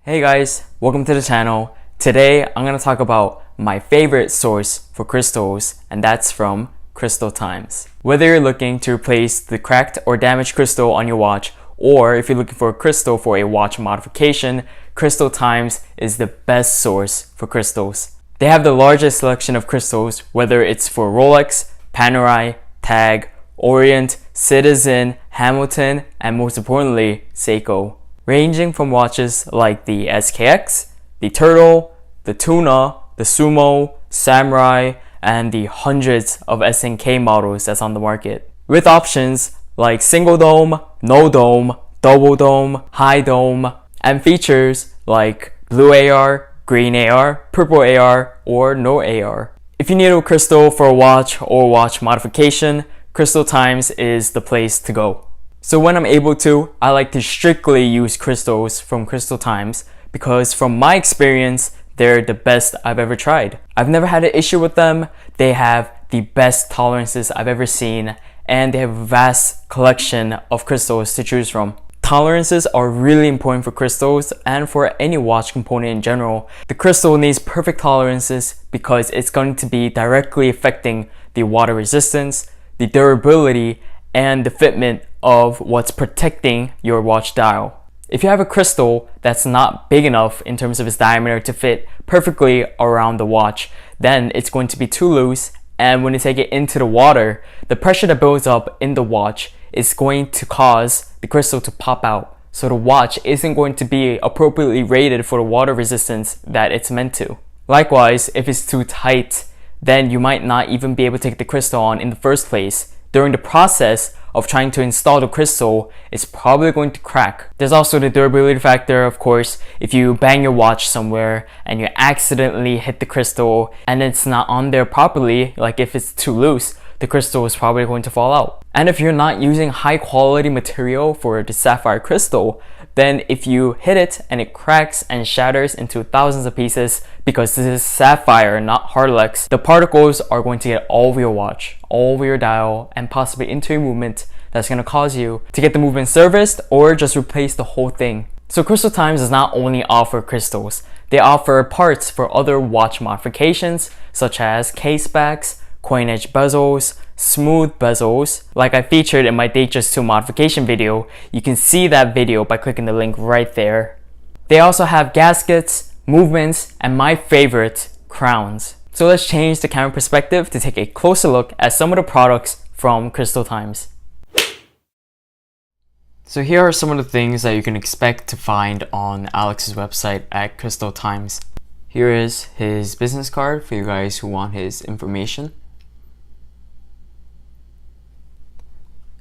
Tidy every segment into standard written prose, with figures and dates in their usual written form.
Hey guys, welcome to the channel. Today I'm going to talk about my favorite source for crystals, and that's from Crystaltimes. Whether you're looking to replace the cracked or damaged crystal on your watch, or if you're looking for a crystal for a watch modification, Crystaltimes is the best source for crystals. They have the largest selection of crystals, whether it's for Rolex, Panerai, Tag, Orient, Citizen, Hamilton, and most importantly, Seiko. Ranging from watches like the SKX, the Turtle, the Tuna, the Sumo, Samurai, and the hundreds of SNK models that's on the market. With options like single dome, no dome, double dome, high dome, and features like blue AR, green AR, purple AR, or no AR. If you need a crystal for a watch or watch modification, Crystaltimes is the place to go. So when I'm able to, I like to strictly use crystals from Crystaltimes because from my experience, they're the best I've ever tried. I've never had an issue with them. They have the best tolerances I've ever seen, and they have a vast collection of crystals to choose from. Tolerances are really important for crystals and for any watch component in general. The crystal needs perfect tolerances because it's going to be directly affecting the water resistance, the durability, and the fitment of what's protecting your watch dial. If you have a crystal that's not big enough in terms of its diameter to fit perfectly around the watch, then it's going to be too loose, and when you take it into the water, the pressure that builds up in the watch is going to cause the crystal to pop out. So the watch isn't going to be appropriately rated for the water resistance that it's meant to. Likewise, if it's too tight, then you might not even be able to take the crystal on in the first place. During the process of trying to install the crystal, it's probably going to crack. There's also the durability factor, of course. If you bang your watch somewhere and you accidentally hit the crystal and it's not on there properly, like if it's too loose, the crystal is probably going to fall out. And if you're not using high quality material for the sapphire crystal, then if you hit it and it cracks and shatters into thousands of pieces, because this is sapphire, not Harlex, the particles are going to get all over your watch, all over your dial, and possibly into your movement. That's going to cause you to get the movement serviced or just replace the whole thing. So Crystaltimes does not only offer crystals, they offer parts for other watch modifications such as case backs, coin edge bezels, smooth bezels, like I featured in my Datejust 2 modification video. You can see that video by clicking the link right there. They also have gaskets, movements, and my favorite, crowns. So let's change the camera perspective to take a closer look at some of the products from Crystaltimes. So here are some of the things that you can expect to find on Alex's website at Crystaltimes. Here is his business card for you guys who want his information.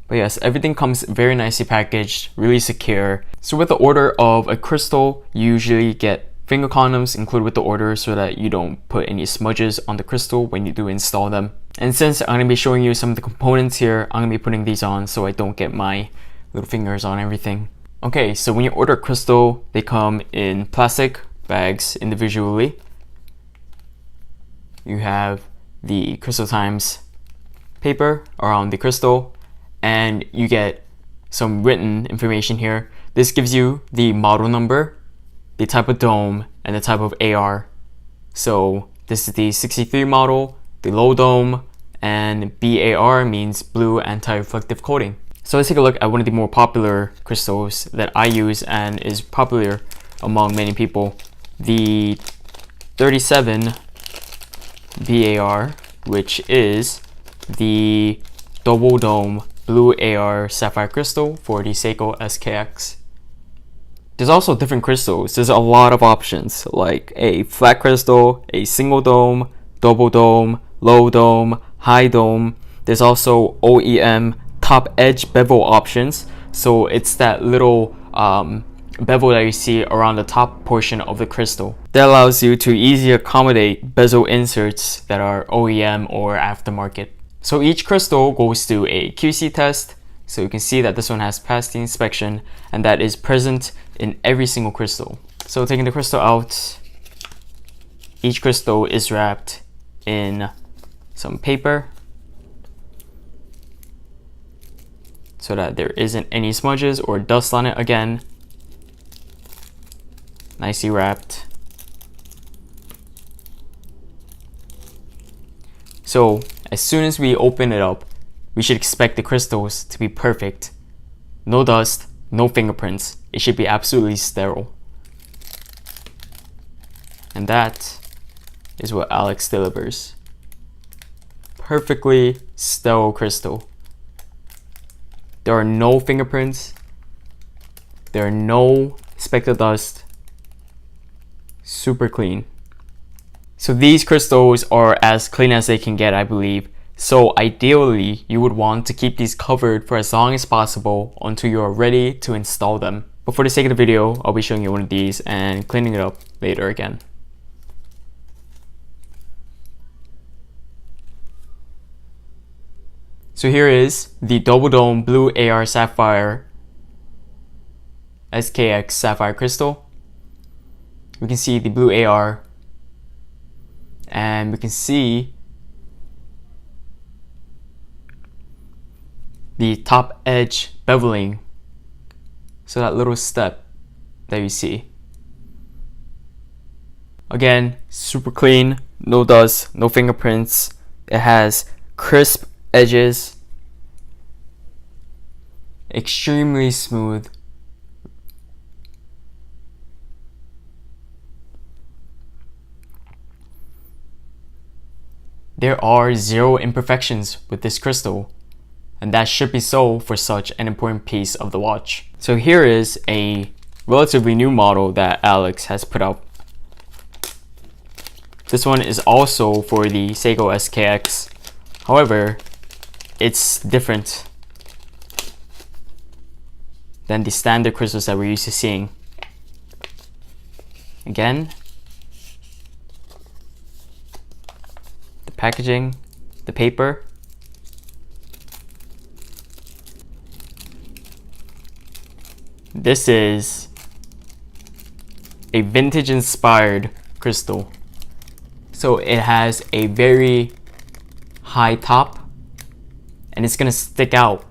But yes, everything comes very nicely packaged, really secure. So with the order of a crystal, you usually get finger condoms included with the order so that you don't put any smudges on the crystal when you do install them. And since I'm going to be showing you some of the components here, I'm going to be putting these on so I don't get my little fingers on everything. Okay, so when you order a crystal, they come in plastic bags individually. You have the Crystaltimes paper around the crystal, and you get some written information here. This gives you the model number, the type of dome, and the type of AR. So this is the 63 model, the low dome, and BAR means blue anti-reflective coating. So let's take a look at one of the more popular crystals that I use and is popular among many people. The 37 BAR, which is the double dome blue AR sapphire crystal for the Seiko SKX. There's also different crystals. There's a lot of options like a flat crystal, a single dome, double dome, low dome, high dome. There's also OEM top edge bevel options. So it's that little bevel that you see around the top portion of the crystal. That allows you to easily accommodate bezel inserts that are OEM or aftermarket. So each crystal goes through a QC test, so you can see that this one has passed the inspection, and that is present in every single crystal. So taking the crystal out, each crystal is wrapped in some paper so that there isn't any smudges or dust on it again. nicely wrapped. So as soon as we open it up, we should expect the crystals to be perfect. No dust, no fingerprints. It should be absolutely sterile. And that is what Alex delivers. Perfectly sterile crystal. There are no fingerprints. There are no speck of dust. Super clean. So these crystals are as clean as they can get, I believe. So ideally, you would want to keep these covered for as long as possible until you are ready to install them. But for the sake of the video, I'll be showing you one of these and cleaning it up later again. So here is the double dome blue AR Sapphire SKX Sapphire crystal. We can see the blue AR, and we can see the top edge beveling. So that little step that you see. Again, super clean, no dust, no fingerprints. It has crisp edges, extremely smooth. There are zero imperfections with this crystal, and that should be so for such an important piece of the watch. So here is a relatively new model that Alex has put out. This one is also for the Seiko SKX. However, it's different than the standard crystals that we're used to seeing. Again, the packaging, the paper. This is a vintage inspired crystal. So it has a very high top, and it's gonna stick out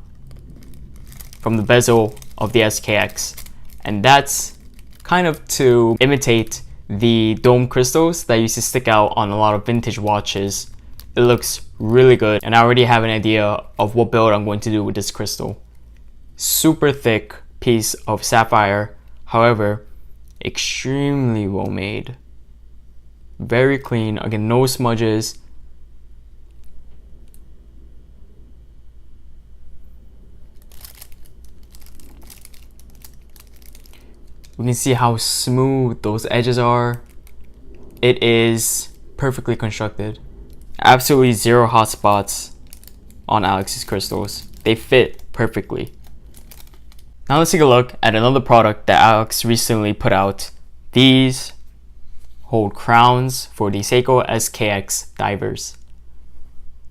from the bezel of the SKX. And that's kind of to imitate the dome crystals that used to stick out on a lot of vintage watches. It looks really good, and I already have an idea of what build I'm going to do with this crystal. Super thick piece of sapphire, however, extremely well made. Very clean, again, no smudges. We can see how smooth those edges are. It is perfectly constructed. Absolutely zero hot spots on Alex's crystals. They fit perfectly. Now let's take a look at another product that Alex recently put out. These hold crowns for the Seiko SKX divers.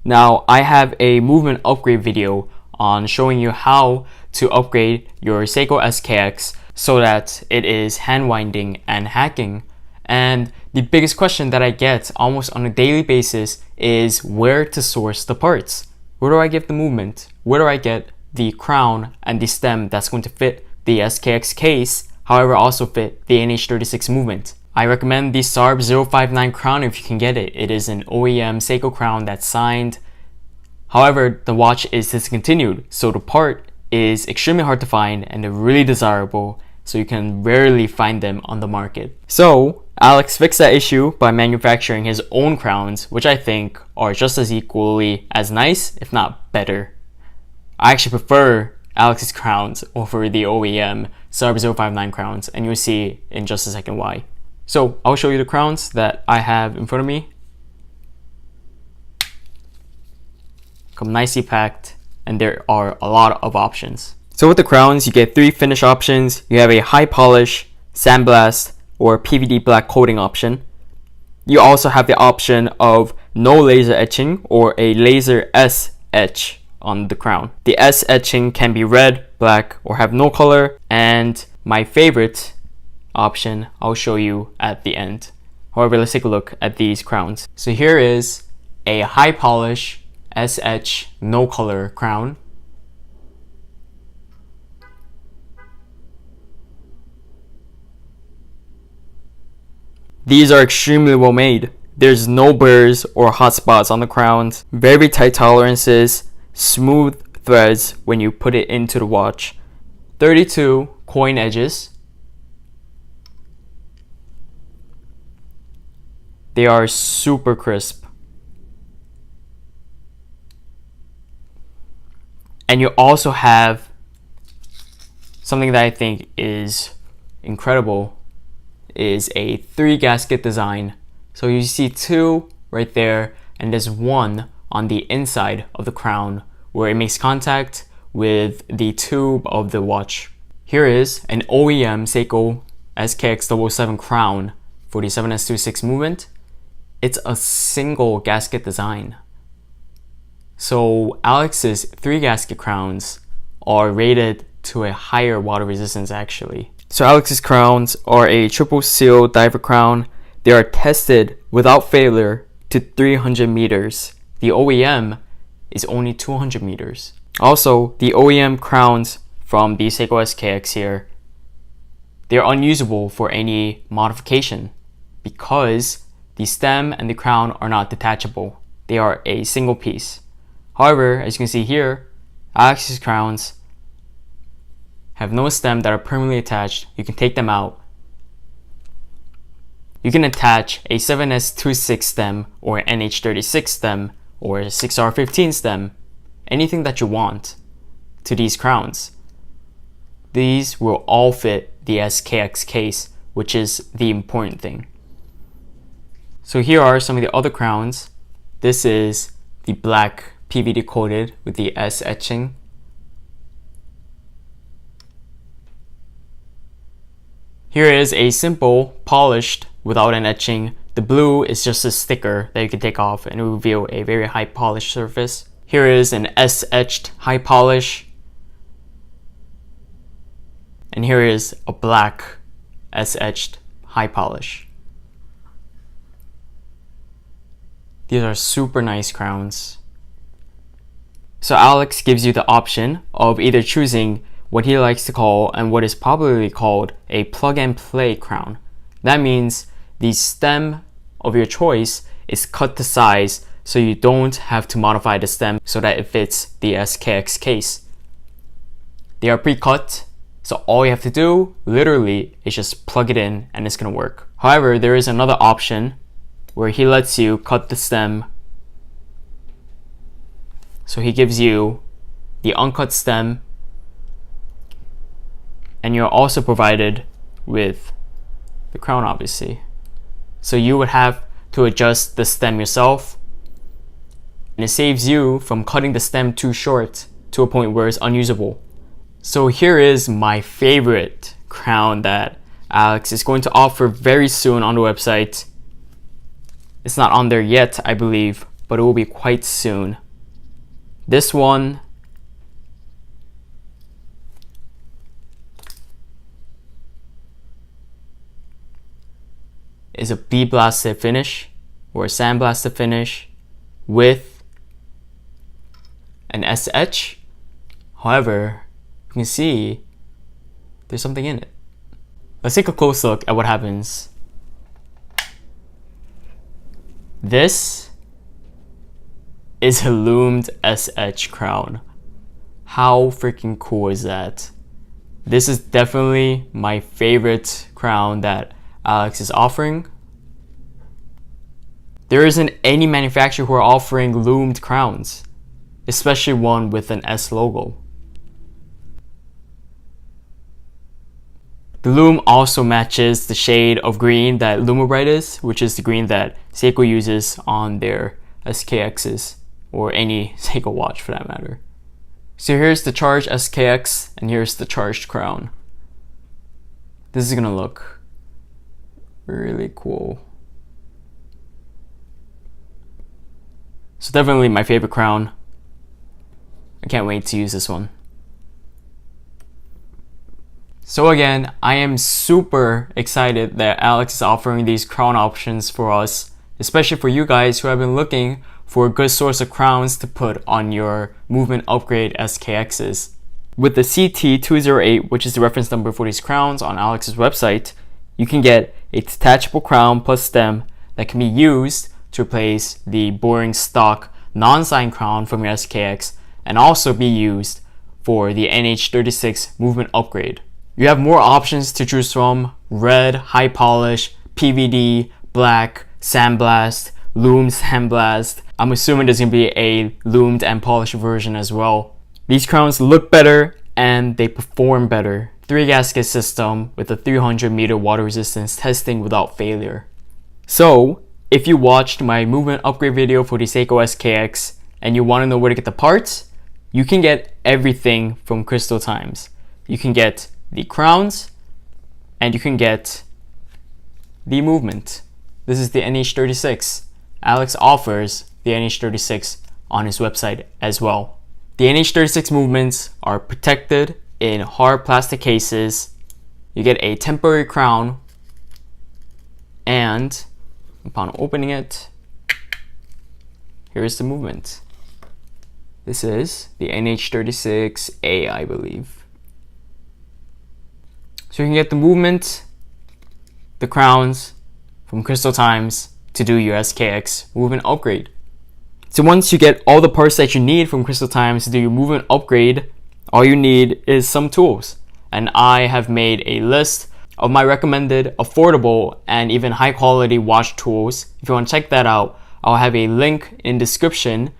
Now I have a movement upgrade video on showing you how to upgrade your Seiko SKX so that it is hand winding and hacking. And the biggest question that I get almost on a daily basis is where to source the parts. Where do I get the movement? Where do I get the crown and the stem that's going to fit the SKX case, however also fit the NH36 movement? I recommend the SARB 059 crown if you can get it. It is an OEM Seiko crown that's signed. However, the watch is discontinued, so the part is extremely hard to find and they're really desirable, so you can rarely find them on the market. So Alex fixed that issue by manufacturing his own crowns, which I think are just as equally as nice, if not better. I actually prefer Alex's crowns over the OEM SARB 059 crowns, and you'll see in just a second why. So I'll show you the crowns that I have in front of me. Come nicely packed, and there are a lot of options. So with the crowns, you get 3 finish options. You have a high polish, sandblast, or PVD black coating option. You also have the option of no laser etching or a laser S etch on the crown. The S etching can be red, black, or have no color, and my favorite option I'll show you at the end. However, let's take a look at these crowns. So here is a high polish S etch no color crown. These are extremely well made. There's no burrs or hot spots on the crowns. Very tight tolerances. Smooth threads when you put it into the watch. 32 coin edges. They are super crisp. And you also have something that I think is incredible, is a 3 gasket design. So you see 2 right there, and there's 1 on the inside of the crown where it makes contact with the tube of the watch. Here is an OEM Seiko SKX007 crown for the 7S26 movement. It's a single gasket design. So Alex's 3 gasket crowns are rated to a higher water resistance actually. So Alex's crowns are a triple seal diver crown. They are tested without failure to 300 meters. The OEM is only 200 meters. Also, the OEM crowns from the Seiko SKX here, they're unusable for any modification because the stem and the crown are not detachable. They are a single piece. However, as you can see here, Alex's crowns have no stem that are permanently attached. You can take them out. You can attach a 7S26 stem or an NH36 stem or a 6R15 stem, anything that you want, to these crowns. These will all fit the SKX case, which is the important thing. So here are some of the other crowns. This is the black PVD coated with the S etching. Here is a simple polished without an etching. The blue is just a sticker that you can take off and it will reveal a very high polish surface. Here is an S etched high polish. And here is a black S etched high polish. These are super nice crowns. So Alex gives you the option of either choosing what he likes to call and what is popularly called a plug and play crown. That means the stem of your choice is cut to size so you don't have to modify the stem so that it fits the SKX case. They are pre-cut, so all you have to do literally is just plug it in and it's gonna work. However, there is another option where he lets you cut the stem. So he gives you the uncut stem, and you're also provided with the crown obviously. So you would have to adjust the stem yourself, and it saves you from cutting the stem too short to a point where it's unusable. So here is my favorite crown that Alex is going to offer very soon on the website. It's not on there yet, I believe, but it will be quite soon. This one is a bee blasted finish or a sandblasted finish with an S etch. However, you can see there's something in it. Let's take a close look at what happens. This is a loomed S etch crown. How freaking cool is that? This is definitely my favorite crown that Alex is offering. There isn't any manufacturer who are offering loomed crowns, especially one with an S logo. The loom also matches the shade of green that Lumabright is, which is the green that Seiko uses on their SKXs, or any Seiko watch for that matter. So here's the charged SKX, and here's the charged crown. This is gonna look really cool. So definitely my favorite crown. I can't wait to use this one. So again, I am super excited that Alex is offering these crown options for us, especially for you guys who have been looking for a good source of crowns to put on your movement upgrade SKXs. With the CT208, which is the reference number for these crowns on Alex's website, you can get a detachable crown plus stem that can be used to replace the boring stock non-signed crown from your SKX and also be used for the NH36 movement upgrade. You have more options to choose from: red, high polish, PVD, black, sandblast, lume sandblast. I'm assuming there's gonna be a lumed and polished version as well. These crowns look better and they perform better. 3 gasket system with a 300 meter water resistance testing without failure. So if you watched my movement upgrade video for the Seiko SKX and you want to know where to get the parts, you can get everything from Crystaltimes. You can get the crowns and you can get the movement. This is the NH36. Alex offers the NH36 on his website as well. The NH36 movements are protected in hard plastic cases. You get a temporary crown, and upon opening it, here is the movement. This is the NH36A, I believe. So you can get the movement, the crowns from Crystaltimes to do your SKX movement upgrade. So once you get all the parts that you need from Crystaltimes to do your movement upgrade, all you need is some tools. And I have made a list of my recommended affordable and even high quality watch tools. If you want to check that out, I'll have a link in description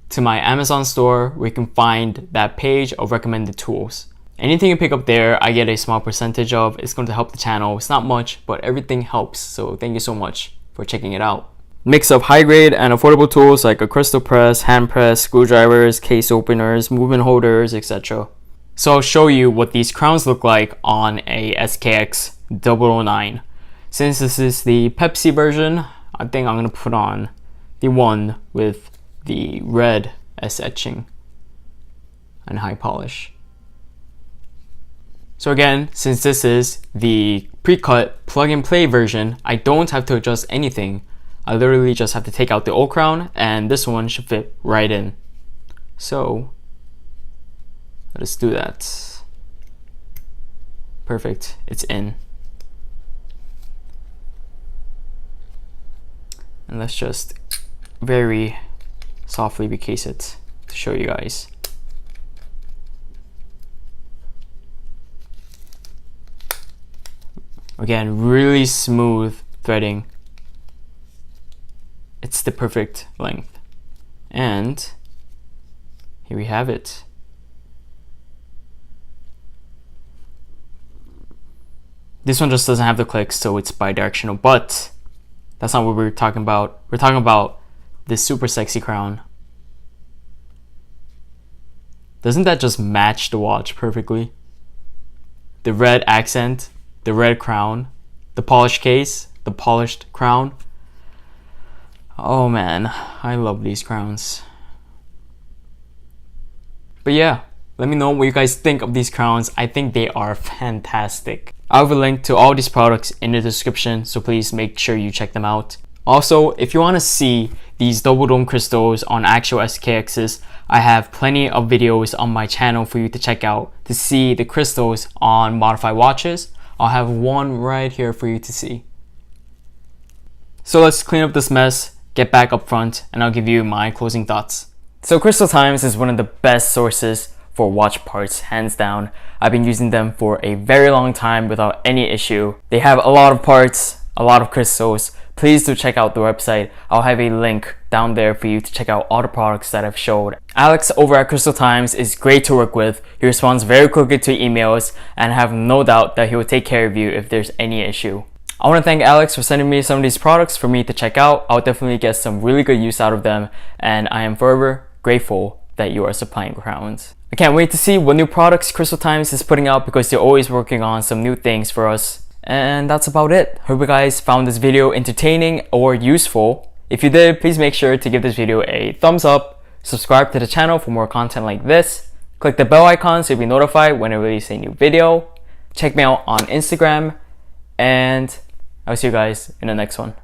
to my Amazon store where you can find that page of recommended tools. Anything you pick up there, I get a small percentage of. It's going to help the channel. It's not much, but everything helps. So thank you so much for checking it out. Mix of high grade and affordable tools like a crystal press, hand press, screwdrivers, case openers, movement holders, etc. So I'll show you what these crowns look like on a SKX009. Since this is the Pepsi version, I think I'm going to put on the one with the red S etching and high polish. So again, since this is the pre-cut plug-and-play version, I don't have to adjust anything. I literally just have to take out the old crown and this one should fit right in. So let's do that. Perfect, it's in. And let's just very softly recase it to show you guys. Again, really smooth threading. It's the perfect length. And here we have it. This one just doesn't have the clicks, so it's bidirectional, but that's not what we're talking about. We're talking about this super sexy crown. Doesn't that just match the watch perfectly? The red accent, the red crown, the polished case, the polished crown. Oh man, I love these crowns. But yeah, let me know what you guys think of these crowns. I think they are fantastic. I'll have a link to all these products in the description, so please make sure you check them out. Also, if you want to see these double dome crystals on actual SKXs, I have plenty of videos on my channel for you to check out to see the crystals on modified watches. I'll have one right here for you to see. So let's clean up this mess, get back up front, and I'll give you my closing thoughts. So Crystaltimes is one of the best sources for watch parts, hands down. I've been using them for a very long time without any issue. They have a lot of parts, a lot of crystals. Please do check out the website. I'll have a link down there for you to check out all the products that I've showed. Alex over at Crystaltimes is great to work with. He responds very quickly to emails, and I have no doubt that he will take care of you if there's any issue. I want to thank Alex for sending me some of these products for me to check out. I'll definitely get some really good use out of them, and I am forever grateful that you are supplying crowns. I can't wait to see what new products Crystaltimes is putting out because they're always working on some new things for us. And that's about it. Hope you guys found this video entertaining or useful. If you did, please make sure to give this video a thumbs up, subscribe to the channel for more content like this, click the bell icon so you'll be notified when I release a new video, check me out on Instagram, and I'll see you guys in the next one.